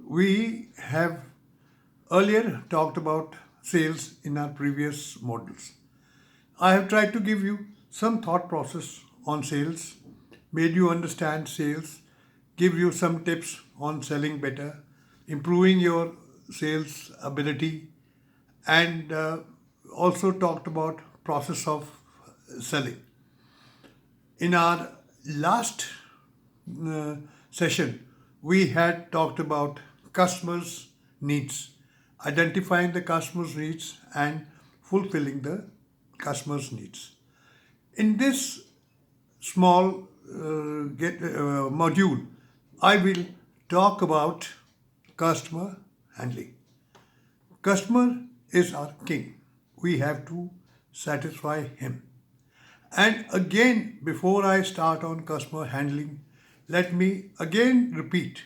We have earlier talked about sales in our previous models. I have tried to give you some thought process on sales, made you understand sales, give you some tips on selling better, improving your sales ability, and also talked about process of selling. In our last uh, session, we had talked about customers' needs, identifying the customer's needs and fulfilling the customer's needs. In this small module, I will talk about customer handling. Customer is our king. We have to satisfy him. And again, before I start on customer handling, let me again repeat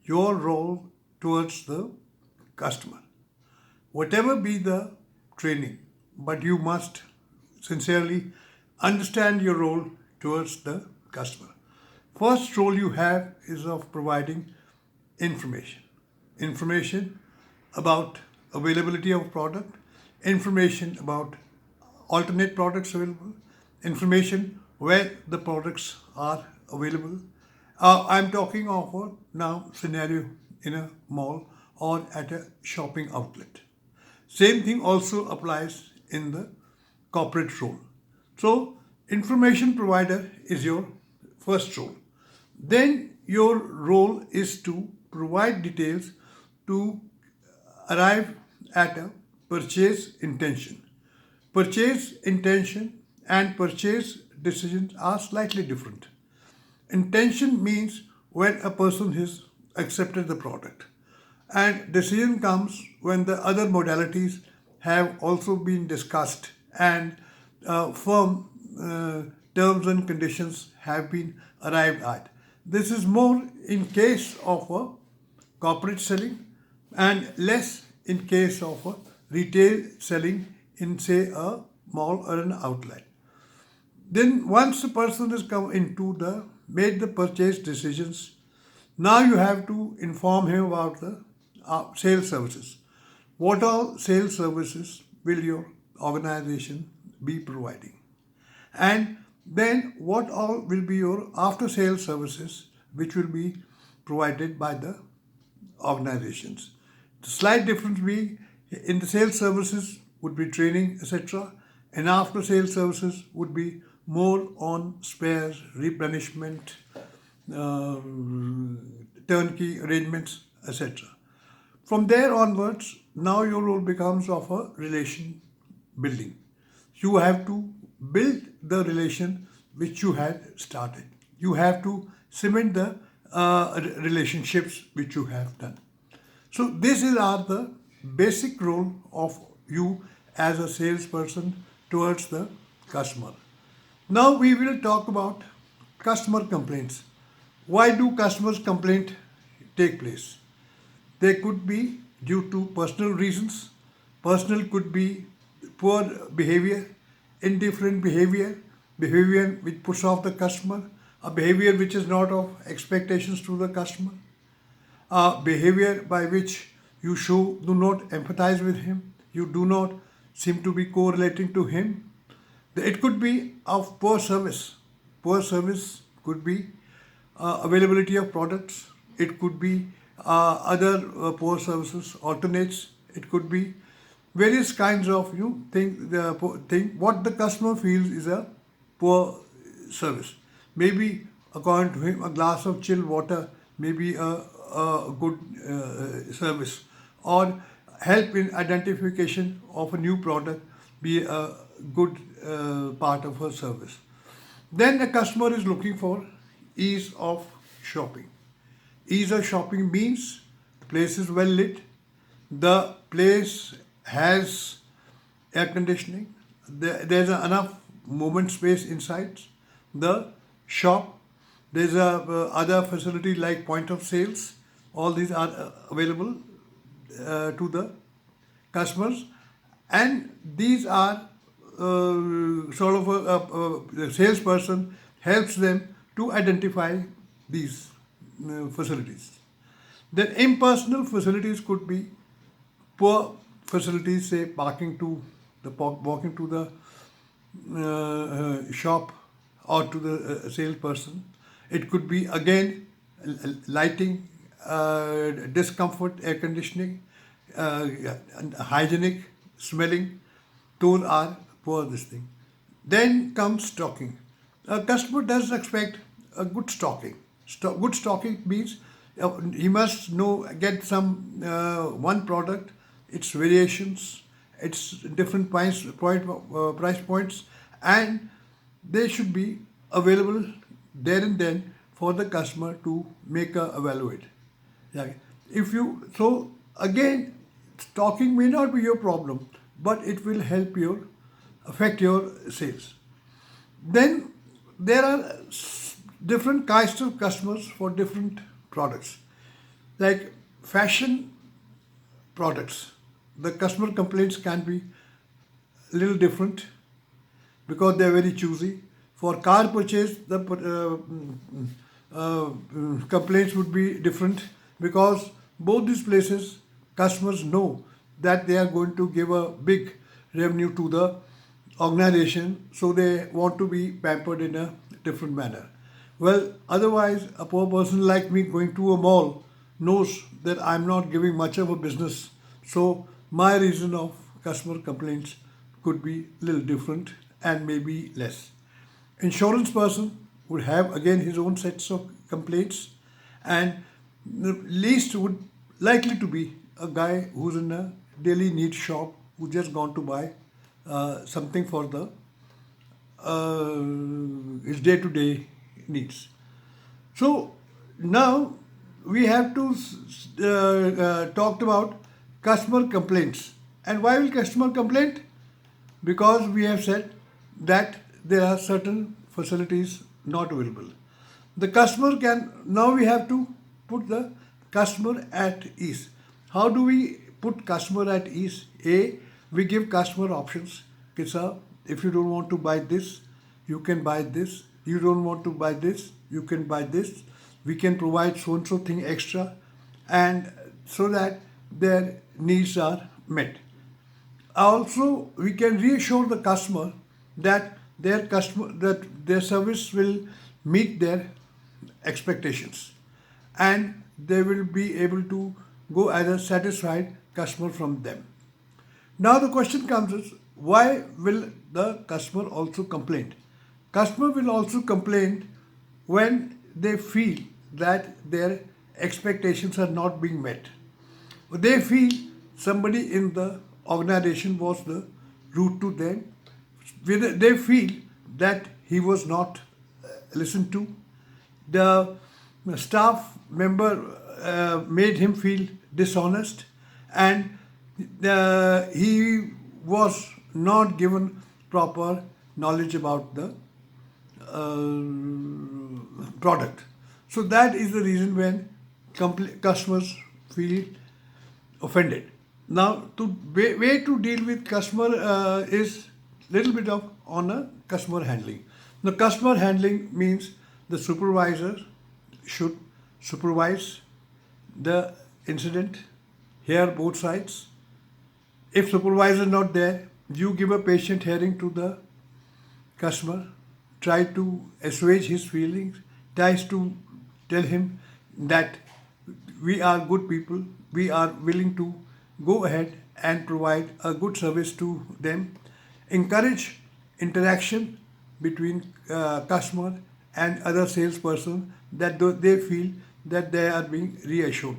your role towards the customer. Whatever be the training, but you must sincerely understand your role towards the customer. First role you have is of providing information. Information about availability of product, information about alternate products available, information where the products are available. I'm talking of a now scenario in a mall or at a shopping outlet. Same thing also applies in the corporate role. So, information provider is your first role. Then your role is to provide details to arrive at a purchase intention. Purchase intention and purchase decisions are slightly different. Intention means when a person has accepted the product, and decision comes when the other modalities have also been discussed and firm terms and conditions have been arrived at. This is more in case of a corporate selling and less in case of a retail selling in, say, a mall or an outlet. Then once the person has come into the made the purchase decisions, now you have to inform him about the sales services. What all sales services will your organization be providing? And then what all will be your after sales services which will be provided by the organizations. The slight difference being in the sales services would be training, etc., and after sales services would be more on spares, replenishment, turnkey arrangements, etc. From there onwards, now your role becomes of a relation building. You have to build the relation which you had started. You have to cement the relationships which you have done. So this is are the basic role of you as a salesperson towards the customer. Now we will talk about customer complaints. Why do customers complaint take place? They could be due to personal reasons. Personal could be poor behavior, indifferent behavior, behavior which puts off the customer, a behavior which is not of expectations to the customer, a behavior by which you do not empathize with him, you do not seem to be correlating to him. It could be of poor service. Poor service could be availability of products. It could be other poor services, alternates. It could be various kinds of thing. What the customer feels is a poor service. Maybe according to him, a glass of chilled water may be a good service, or help in identification of a new product be a good part of her service. Then the customer is looking for ease of shopping. Ease of shopping means the place is well lit, the place has air conditioning, there's enough movement space inside the shop, there's a other facility like point of sales. All these are available to the customers, and these are sort of the salesperson helps them to identify these facilities. Then impersonal facilities could be poor facilities, say walking to the shop or to the salesperson. It could be again lighting, discomfort, air conditioning, hygienic, smelling. Those are poor this thing. Then comes stocking. A customer does expect a good stocking. Good stocking means he must get some one product, its variations, its different price points, and they should be available there and then for the customer to make a evaluate. Yeah. If you so again, stocking may not be your problem, but it will help affect your sales. Then there are different kinds of customers for different products. Like fashion products, the customer complaints can be a little different because they are very choosy. For car purchase, the complaints would be different because both these places customers know that they are going to give a big revenue to the organization, so they want to be pampered in a different manner. Well, otherwise, a poor person like me going to a mall knows that I'm not giving much of a business, so my reason of customer complaints could be a little different and maybe less. Insurance person would have again his own sets of complaints, and the least would likely to be a guy who's in a daily needs shop who just gone to buy something for the his day-to-day needs. So now we have to talk about customer complaints. And why will customer complaint? Because we have said that there are certain facilities not available. The customer can, now we have to put the customer at ease. How do we put customer at ease? A, we give customer options. Okay, sir, if you don't want to buy this, you can buy this. You don't want to buy this, you can buy this. We can provide so and so thing extra, and so that their needs are met. Also, we can reassure the customer that their service will meet their expectations, and they will be able to go as a satisfied customer from them. Now the question comes is, why will the customer also complain? Customer will also complain when they feel that their expectations are not being met. They feel somebody in the organization was rude to them. They feel that he was not listened to. The staff member made him feel dishonest, and he was not given proper knowledge about the product. So that is the reason when customers feel offended. Now, way to deal with customer is little bit of on a customer handling. The customer handling means the supervisor should supervise the incident, hear both sides. If supervisor not there, you give a patient hearing to the customer, try to assuage his feelings, tries to tell him that we are good people, we are willing to go ahead and provide a good service to them. Encourage interaction between customer and other salesperson, that they feel that they are being reassured.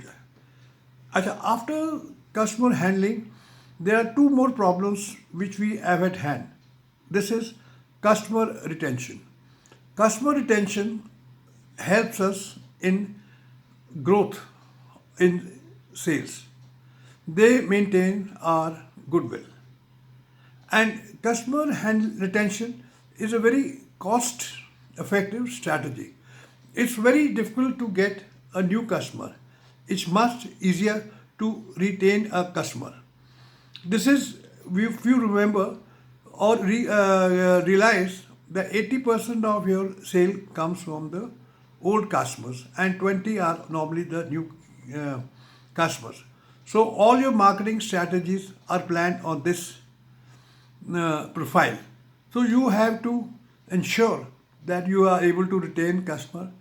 After customer handling, there are two more problems which we have at hand. This is customer retention. Customer retention helps us in growth in sales. They maintain our goodwill. And customer retention is a very cost effective strategy. It's very difficult to get a new customer. It's much easier to retain a customer. This is, if you remember or realize that 80% of your sale comes from the old customers and 20 are normally the new customers. So all your marketing strategies are planned on this profile. So you have to ensure that you are able to retain customer.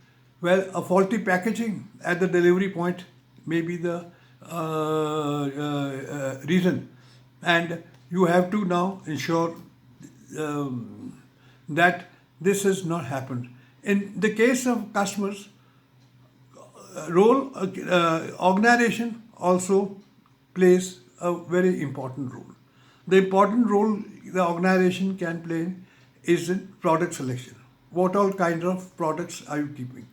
Well, a faulty packaging at the delivery point may be the reason, and you have to now ensure that this has not happened. In the case of customers, organization also plays a very important role. The important role the organization can play is in product selection. What all kinds of products are you keeping?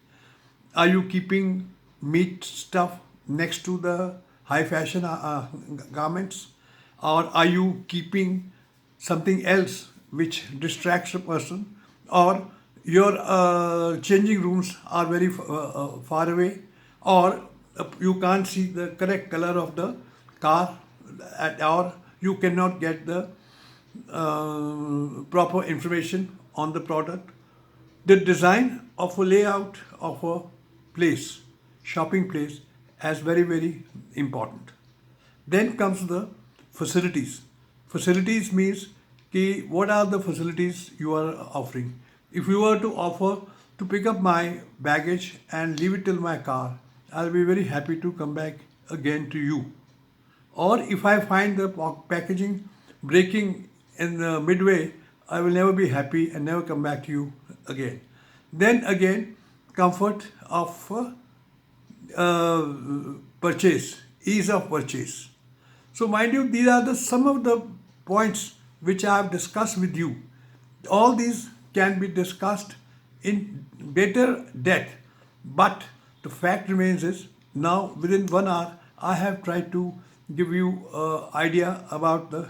Are you keeping meat stuff next to the high fashion garments, or are you keeping something else which distracts a person, or your changing rooms are very far away, or you can't see the correct color of the car, or you cannot get the proper information on the product. The design of a layout of a place, shopping place, as very, very important. Then comes the facilities. Facilities means कि what are the facilities you are offering. If you were to offer to pick up my baggage and leave it till my car, I'll be very happy to come back again to you. Or if I find the packaging breaking in the midway, I will never be happy and never come back to you again. Then again, comfort of purchase, ease of purchase. So mind you, these are some of the points which I have discussed with you. All these can be discussed in greater depth, but the fact remains is now within 1 hour I have tried to give you idea about the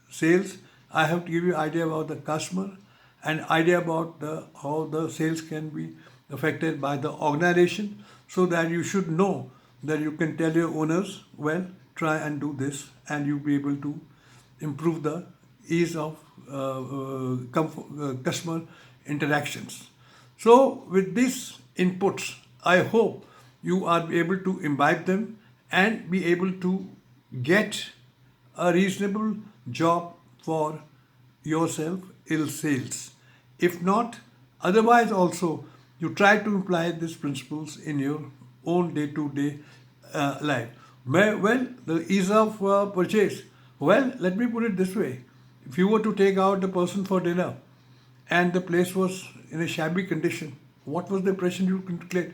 sales. I have to give you idea about the customer and idea about how the sales can be affected by the organization, so that you should know that you can tell your owners, well, try and do this, and you'll be able to improve the ease of customer interactions. So with these inputs, I hope you are able to imbibe them and be able to get a reasonable job for yourself in sales. If not, otherwise also you try to apply these principles in your own day-to-day life. Well, the ease of purchase. Well, let me put it this way. If you were to take out a person for dinner and the place was in a shabby condition, what was the impression you calculate?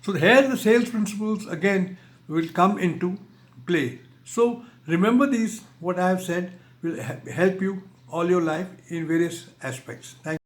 So here the sales principles again will come into play. So remember these, what I have said will help you all your life in various aspects. Thank you.